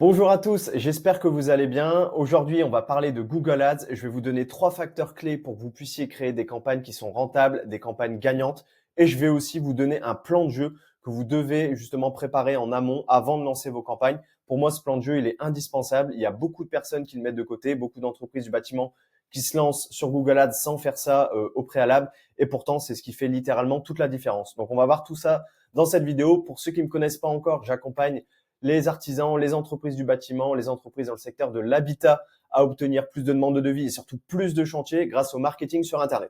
Bonjour à tous, j'espère que vous allez bien. Aujourd'hui, on va parler de Google Ads. Je vais vous donner 3 facteurs clés pour que vous puissiez créer des campagnes qui sont rentables, des campagnes gagnantes. Et je vais aussi vous donner un plan de jeu que vous devez justement préparer en amont avant de lancer vos campagnes. Pour moi, ce plan de jeu, il est indispensable. Il y a beaucoup de personnes qui le mettent de côté, beaucoup d'entreprises du bâtiment qui se lancent sur Google Ads sans faire ça au préalable. Et pourtant, c'est ce qui fait littéralement toute la différence. Donc, on va voir tout ça dans cette vidéo. Pour ceux qui ne me connaissent pas encore, j'accompagne les artisans, les entreprises du bâtiment, les entreprises dans le secteur de l'habitat à obtenir plus de demandes de devis et surtout plus de chantiers grâce au marketing sur Internet.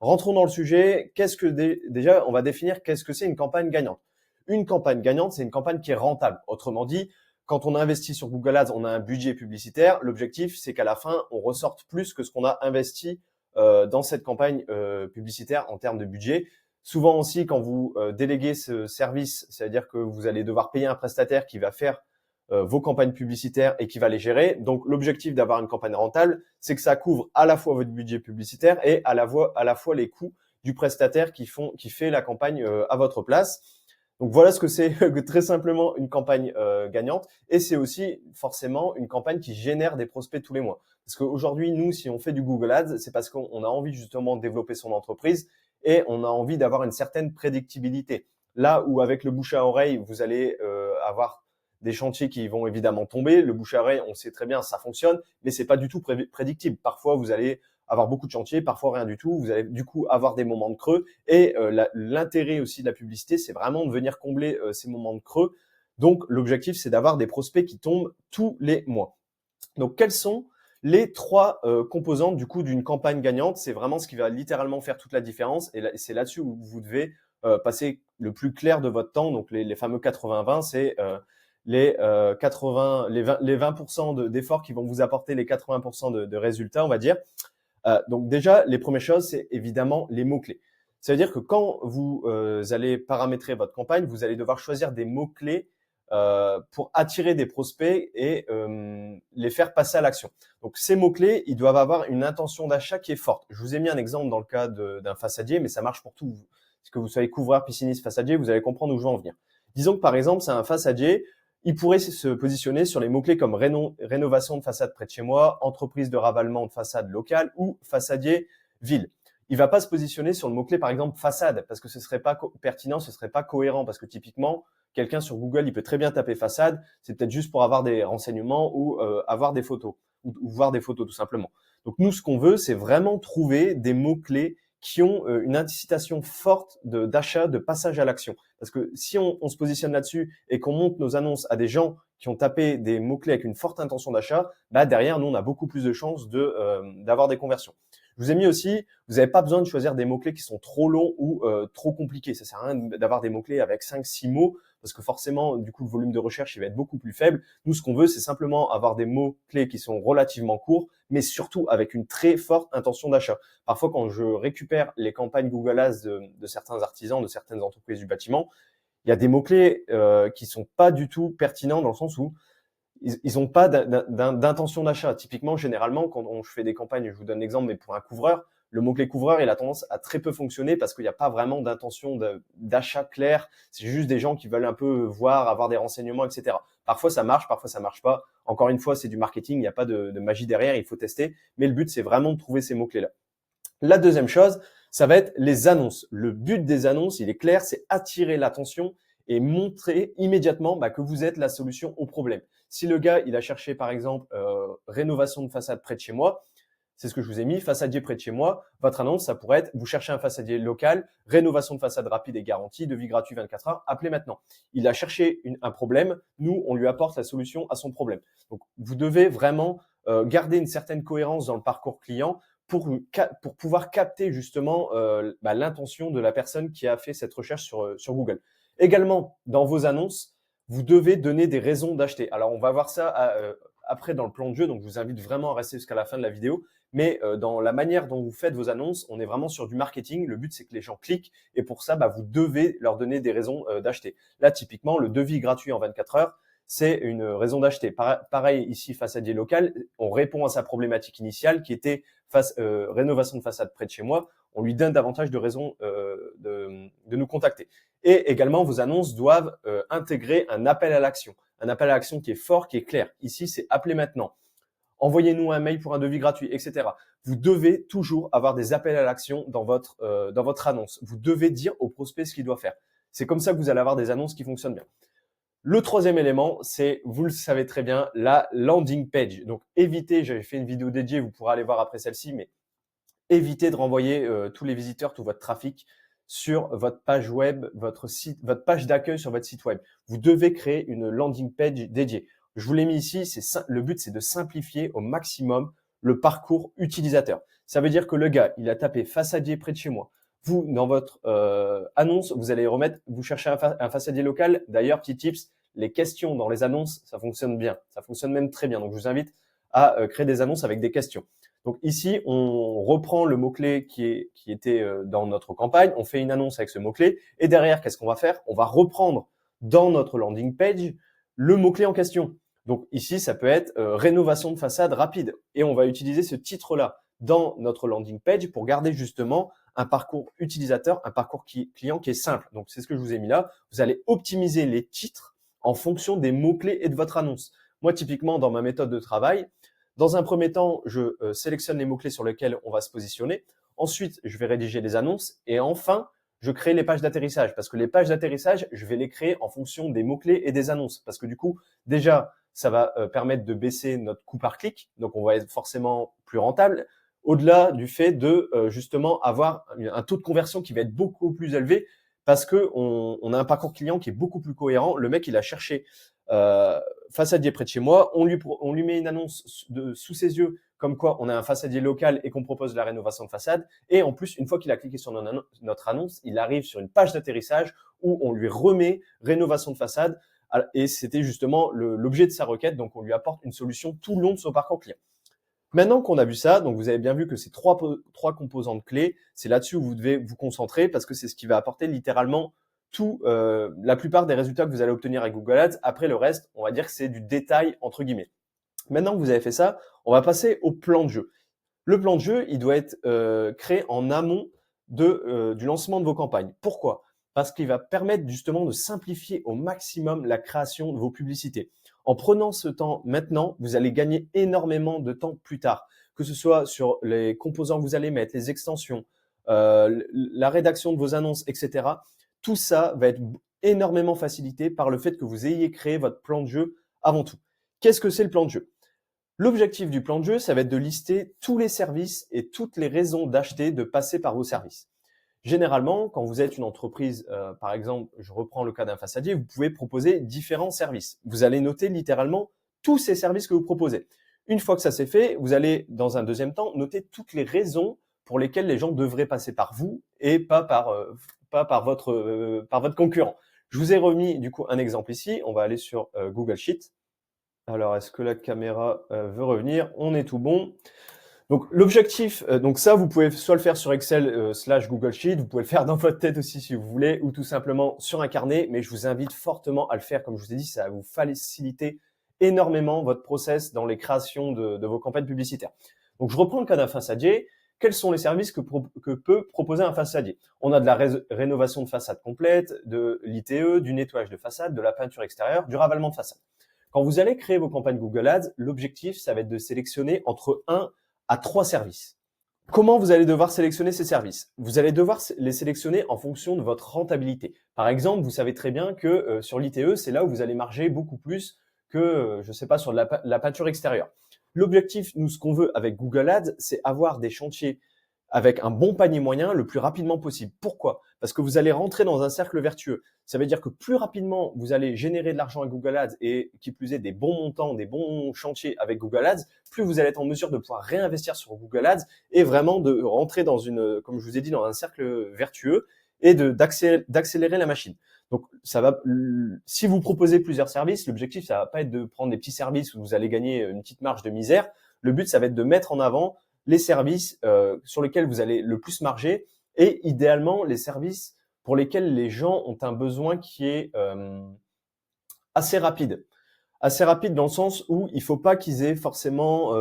Rentrons dans le sujet. Déjà, on va définir qu'est-ce que c'est une campagne gagnante. Une campagne gagnante, c'est une campagne qui est rentable. Autrement dit, quand on investit sur Google Ads, on a un budget publicitaire. L'objectif, c'est qu'à la fin, on ressorte plus que ce qu'on a investi dans cette campagne publicitaire en termes de budget. Souvent aussi, quand vous déléguez ce service, c'est-à-dire que vous allez devoir payer un prestataire qui va faire vos campagnes publicitaires et qui va les gérer. Donc, l'objectif d'avoir une campagne rentable, c'est que ça couvre à la fois votre budget publicitaire et à la fois les coûts du prestataire qui fait la campagne à votre place. Donc, voilà ce que c'est très simplement une campagne gagnante. Et c'est aussi forcément une campagne qui génère des prospects tous les mois. Parce qu'aujourd'hui, nous, si on fait du Google Ads, c'est parce qu'on a envie justement de développer son entreprise et on a envie d'avoir une certaine prédictibilité. Là où avec le bouche à oreille, vous allez avoir des chantiers qui vont évidemment tomber. Le bouche à oreille, on sait très bien, ça fonctionne, mais c'est pas du tout prédictible. Parfois, vous allez avoir beaucoup de chantiers, parfois rien du tout. Vous allez du coup avoir des moments de creux. Et l'intérêt aussi de la publicité, c'est vraiment de venir combler ces moments de creux. Donc, l'objectif, c'est d'avoir des prospects qui tombent tous les mois. Donc, quels sont les 3 composantes du coup d'une campagne gagnante? C'est vraiment ce qui va littéralement faire toute la différence. Et c'est là-dessus où vous devez passer le plus clair de votre temps. Donc, les fameux 80-20, c'est les 20% d'efforts qui vont vous apporter les 80% de résultats, on va dire. Donc déjà, les premières choses, c'est évidemment les mots-clés. Ça veut dire que quand vous allez paramétrer votre campagne, vous allez devoir choisir des mots-clés pour attirer des prospects et les faire passer à l'action. Donc ces mots-clés, ils doivent avoir une intention d'achat qui est forte. Je vous ai mis un exemple dans le cas d'un façadier, mais ça marche pour tout. Est-ce que vous soyez couvreur, pisciniste, façadier, vous allez comprendre où je veux en venir. Disons que par exemple, c'est un façadier, il pourrait se positionner sur les mots-clés comme rénovation de façade près de chez moi, entreprise de ravalement de façade locale ou façadier ville. Il va pas se positionner sur le mot-clé par exemple façade parce que ce serait pas pertinent, ce serait pas cohérent parce que typiquement, quelqu'un sur Google, il peut très bien taper façade, c'est peut-être juste pour avoir des renseignements ou avoir des photos ou voir des photos tout simplement. Donc nous, ce qu'on veut, c'est vraiment trouver des mots-clés qui ont une incitation forte d'achat, de passage à l'action. Parce que si on se positionne là-dessus et qu'on monte nos annonces à des gens qui ont tapé des mots-clés avec une forte intention d'achat, bah derrière, nous, on a beaucoup plus de chances d'avoir des conversions. Je vous ai mis aussi, vous n'avez pas besoin de choisir des mots-clés qui sont trop longs ou trop compliqués. Ça sert à rien d'avoir des mots-clés avec 5-6 mots parce que forcément, du coup, le volume de recherche, il va être beaucoup plus faible. Nous, ce qu'on veut, c'est simplement avoir des mots-clés qui sont relativement courts, mais surtout avec une très forte intention d'achat. Parfois, quand je récupère les campagnes Google Ads de certains artisans, de certaines entreprises du bâtiment, il y a des mots-clés qui sont pas du tout pertinents dans le sens où ils ont pas d'intention d'achat. Typiquement, généralement, quand je fais des campagnes, je vous donne l'exemple, mais pour un couvreur, le mot-clé couvreur, il a tendance à très peu fonctionner parce qu'il n'y a pas vraiment d'intention d'achat clair. C'est juste des gens qui veulent un peu voir, avoir des renseignements, etc. Parfois, ça marche pas. Encore une fois, c'est du marketing, il n'y a pas de magie derrière, il faut tester. Mais le but, c'est vraiment de trouver ces mots-clés-là. La deuxième chose, ça va être les annonces. Le but des annonces, il est clair, c'est attirer l'attention et montrer immédiatement que vous êtes la solution au problème. Si le gars, il a cherché par exemple rénovation de façade près de chez moi, c'est ce que je vous ai mis, façadier près de chez moi, votre annonce, ça pourrait être, vous cherchez un façadier local, rénovation de façade rapide et garantie, devis gratuit 24 heures, appelez maintenant. Il a cherché un problème, nous, on lui apporte la solution à son problème. Donc, vous devez vraiment garder une certaine cohérence dans le parcours client pour pouvoir capter justement l'intention de la personne qui a fait cette recherche sur Google. Également, dans vos annonces, vous devez donner des raisons d'acheter. Alors, on va voir ça après dans le plan de jeu, donc je vous invite vraiment à rester jusqu'à la fin de la vidéo. Mais dans la manière dont vous faites vos annonces, on est vraiment sur du marketing. Le but, c'est que les gens cliquent et pour ça, vous devez leur donner des raisons d'acheter. Là, typiquement, le devis gratuit en 24 heures, c'est une raison d'acheter. Pareil ici, façadier local, on répond à sa problématique initiale qui était rénovation de façade près de chez moi. On lui donne davantage de raisons de nous contacter. Et également, vos annonces doivent intégrer un appel à l'action. Un appel à l'action qui est fort, qui est clair. Ici, c'est appelez maintenant. Envoyez-nous un mail pour un devis gratuit, etc. Vous devez toujours avoir des appels à l'action dans votre annonce. Vous devez dire au prospect ce qu'il doit faire. C'est comme ça que vous allez avoir des annonces qui fonctionnent bien. Le troisième élément, c'est, vous le savez très bien, la landing page. Donc, évitez, j'avais fait une vidéo dédiée, vous pourrez aller voir après celle-ci, mais évitez de renvoyer tous les visiteurs, tout votre trafic sur votre page web, votre site, votre page d'accueil sur votre site web. Vous devez créer une landing page dédiée. Je vous l'ai mis ici, le but c'est de simplifier au maximum le parcours utilisateur. Ça veut dire que le gars, il a tapé façadier près de chez moi. Vous, dans votre annonce, vous allez remettre, vous cherchez un façadier local. D'ailleurs, petit tips, les questions dans les annonces, ça fonctionne bien. Ça fonctionne même très bien. Donc, je vous invite à créer des annonces avec des questions. Donc ici, on reprend le mot-clé qui était dans notre campagne, on fait une annonce avec ce mot-clé, et derrière, qu'est-ce qu'on va faire? On va reprendre dans notre landing page le mot-clé en question. Donc ici, ça peut être rénovation de façade rapide, et on va utiliser ce titre-là dans notre landing page pour garder justement un parcours utilisateur, un parcours client qui est simple. Donc c'est ce que je vous ai mis là. Vous allez optimiser les titres en fonction des mots-clés et de votre annonce. Moi, typiquement, dans ma méthode de travail, dans un premier temps, je sélectionne les mots-clés sur lesquels on va se positionner. Ensuite, je vais rédiger les annonces. Et enfin, je crée les pages d'atterrissage. Parce que les pages d'atterrissage, je vais les créer en fonction des mots-clés et des annonces. Parce que du coup, déjà, ça va permettre de baisser notre coût par clic. Donc, on va être forcément plus rentable. Au-delà du fait de justement avoir un taux de conversion qui va être beaucoup plus élevé parce que on a un parcours client qui est beaucoup plus cohérent. Le mec, il a cherché façadier près de chez moi, on lui met une annonce sous ses yeux comme quoi on a un façadier local et qu'on propose de la rénovation de façade. Et en plus, une fois qu'il a cliqué sur notre annonce, il arrive sur une page d'atterrissage où on lui remet rénovation de façade. Et c'était justement l'objet de sa requête. Donc, on lui apporte une solution tout le long de son parcours client. Maintenant qu'on a vu ça, donc vous avez bien vu que ces trois composantes clés, c'est là-dessus où vous devez vous concentrer parce que c'est ce qui va apporter littéralement la plupart des résultats que vous allez obtenir avec Google Ads. Après, le reste, on va dire que c'est du détail entre guillemets. Maintenant que vous avez fait ça, on va passer au plan de jeu. Le plan de jeu, il doit être créé en amont du lancement de vos campagnes. Pourquoi? Parce qu'il va permettre justement de simplifier au maximum la création de vos publicités. En prenant ce temps maintenant, vous allez gagner énormément de temps plus tard, que ce soit sur les composants que vous allez mettre, les extensions, la rédaction de vos annonces, etc. Tout ça va être énormément facilité par le fait que vous ayez créé votre plan de jeu avant tout. Qu'est-ce que c'est le plan de jeu? L'objectif du plan de jeu, ça va être de lister tous les services et toutes les raisons d'acheter, de passer par vos services. Généralement, quand vous êtes une entreprise, par exemple, je reprends le cas d'un façadier, vous pouvez proposer différents services. Vous allez noter littéralement tous ces services que vous proposez. Une fois que ça c'est fait, vous allez, dans un deuxième temps, noter toutes les raisons pour lesquelles les gens devraient passer par vous et pas par votre concurrent. Je vous ai remis du coup un exemple ici. On va aller sur Google Sheet. Alors, est-ce que la caméra veut revenir? On est tout bon. Donc, l'objectif, donc ça, vous pouvez soit le faire sur Excel / Google Sheet, vous pouvez le faire dans votre tête aussi si vous voulez, ou tout simplement sur un carnet, mais je vous invite fortement à le faire. Comme je vous ai dit, ça va vous faciliter énormément votre process dans les créations de vos campagnes publicitaires. Donc, je reprends le cas d'un façadier. Quels sont les services que peut proposer un façadier? On a de la rénovation de façade complète, de l'ITE, du nettoyage de façade, de la peinture extérieure, du ravalement de façade. Quand vous allez créer vos campagnes Google Ads, l'objectif, ça va être de sélectionner entre 1 à 3 services. Comment vous allez devoir sélectionner ces services? Vous allez devoir les sélectionner en fonction de votre rentabilité. Par exemple, vous savez très bien que sur l'ITE, c'est là où vous allez marger beaucoup plus que, je ne sais pas, sur la peinture extérieure. L'objectif, nous, ce qu'on veut avec Google Ads, c'est avoir des chantiers avec un bon panier moyen le plus rapidement possible. Pourquoi? Parce que vous allez rentrer dans un cercle vertueux. Ça veut dire que plus rapidement vous allez générer de l'argent avec Google Ads et qui plus est des bons montants, des bons chantiers avec Google Ads, plus vous allez être en mesure de pouvoir réinvestir sur Google Ads et vraiment de rentrer dans comme je vous ai dit, dans un cercle vertueux et d'accélérer la machine. Donc, si vous proposez plusieurs services, l'objectif, ça va pas être de prendre des petits services où vous allez gagner une petite marge de misère. Le but, ça va être de mettre en avant les services sur lesquels vous allez le plus marger et idéalement les services pour lesquels les gens ont un besoin qui est assez rapide. Assez rapide dans le sens où il faut pas qu'ils aient forcément,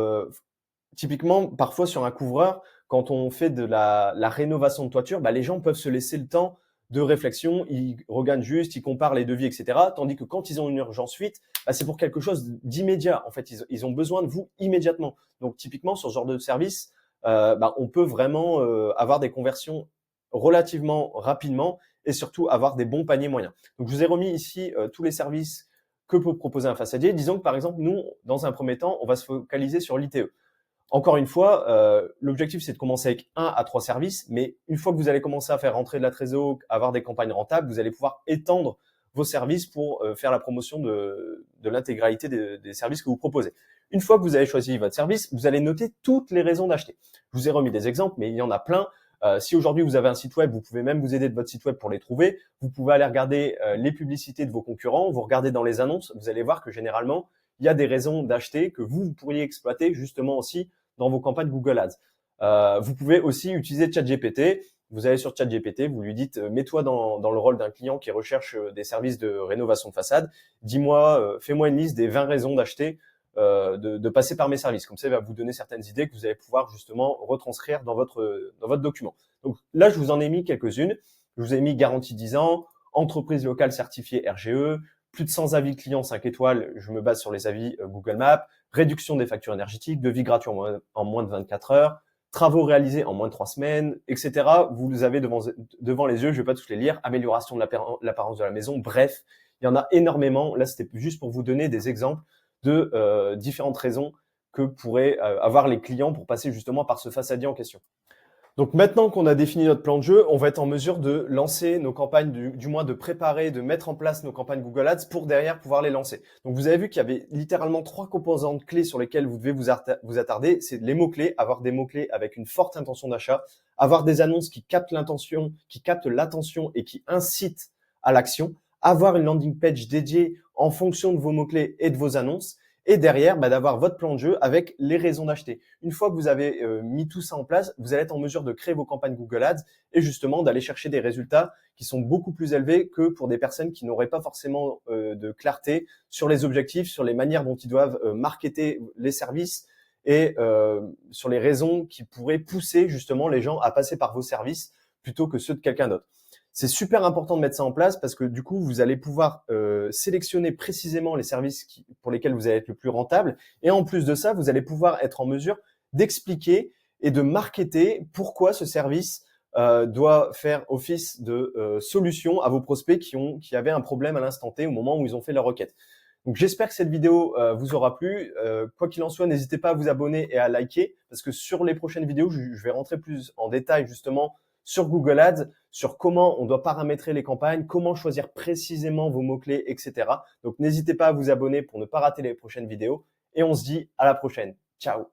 typiquement, parfois sur un couvreur, quand on fait de la rénovation de toiture, bah, les gens peuvent se laisser le temps de réflexion, ils regardent juste, ils comparent les devis, et cetera. Tandis que quand ils ont une urgence suite, bah, c'est pour quelque chose d'immédiat. En fait, ils ont besoin de vous immédiatement. Donc typiquement, sur ce genre de service, bah, on peut vraiment avoir des conversions relativement rapidement et surtout avoir des bons paniers moyens. Donc je vous ai remis ici tous les services que peut proposer un façadier. Disons que par exemple, nous, dans un premier temps, on va se focaliser sur l'ITE. Encore une fois, l'objectif, c'est de commencer avec 1 à 3 services, mais une fois que vous allez commencer à faire rentrer de la trésor, avoir des campagnes rentables, vous allez pouvoir étendre vos services pour faire la promotion de l'intégralité des services que vous proposez. Une fois que vous avez choisi votre service, vous allez noter toutes les raisons d'acheter. Je vous ai remis des exemples, mais il y en a plein. Si aujourd'hui vous avez un site web, vous pouvez même vous aider de votre site web pour les trouver. Vous pouvez aller regarder les publicités de vos concurrents, vous regardez dans les annonces, vous allez voir que généralement, il y a des raisons d'acheter que vous pourriez exploiter justement aussi dans vos campagnes Google Ads. Vous pouvez aussi utiliser ChatGPT. Vous allez sur ChatGPT, vous lui dites mets-toi dans le rôle d'un client qui recherche des services de rénovation de façade. Dis-moi, fais-moi une liste des 20 raisons d'acheter, de passer par mes services. Comme ça, il va vous donner certaines idées que vous allez pouvoir justement retranscrire dans votre document. Donc là, je vous en ai mis quelques-unes. Je vous ai mis garantie 10 ans, entreprise locale certifiée RGE, plus de 100 avis clients 5 étoiles, je me base sur les avis Google Maps, réduction des factures énergétiques, devis gratuit en moins de 24 heures, travaux réalisés en moins de 3 semaines, etc. Vous les avez devant les yeux, je ne vais pas tous les lire, amélioration de l'apparence de la maison, bref, il y en a énormément. Là, c'était juste pour vous donner des exemples de différentes raisons que pourraient avoir les clients pour passer justement par ce façadier en question. Donc maintenant qu'on a défini notre plan de jeu, on va être en mesure de lancer nos campagnes, du moins de préparer, de mettre en place nos campagnes Google Ads pour derrière pouvoir les lancer. Donc vous avez vu qu'il y avait littéralement 3 composantes clés sur lesquelles vous devez vous attarder. C'est les mots-clés, avoir des mots-clés avec une forte intention d'achat, avoir des annonces qui captent l'attention et qui incitent à l'action, avoir une landing page dédiée en fonction de vos mots-clés et de vos annonces, et derrière, d'avoir votre plan de jeu avec les raisons d'acheter. Une fois que vous avez mis tout ça en place, vous allez être en mesure de créer vos campagnes Google Ads et justement d'aller chercher des résultats qui sont beaucoup plus élevés que pour des personnes qui n'auraient pas forcément de clarté sur les objectifs, sur les manières dont ils doivent marketer les services et sur les raisons qui pourraient pousser justement les gens à passer par vos services plutôt que ceux de quelqu'un d'autre. C'est super important de mettre ça en place parce que du coup, vous allez pouvoir sélectionner précisément les services pour lesquels vous allez être le plus rentable. Et en plus de ça, vous allez pouvoir être en mesure d'expliquer et de marketer pourquoi ce service doit faire office de solution à vos prospects qui avaient un problème à l'instant T au moment où ils ont fait leur requête. Donc j'espère que cette vidéo vous aura plu. Quoi qu'il en soit, n'hésitez pas à vous abonner et à liker parce que sur les prochaines vidéos, je vais rentrer plus en détail justement sur Google Ads, sur comment on doit paramétrer les campagnes, comment choisir précisément vos mots-clés, etc. Donc n'hésitez pas à vous abonner pour ne pas rater les prochaines vidéos et on se dit à la prochaine. Ciao!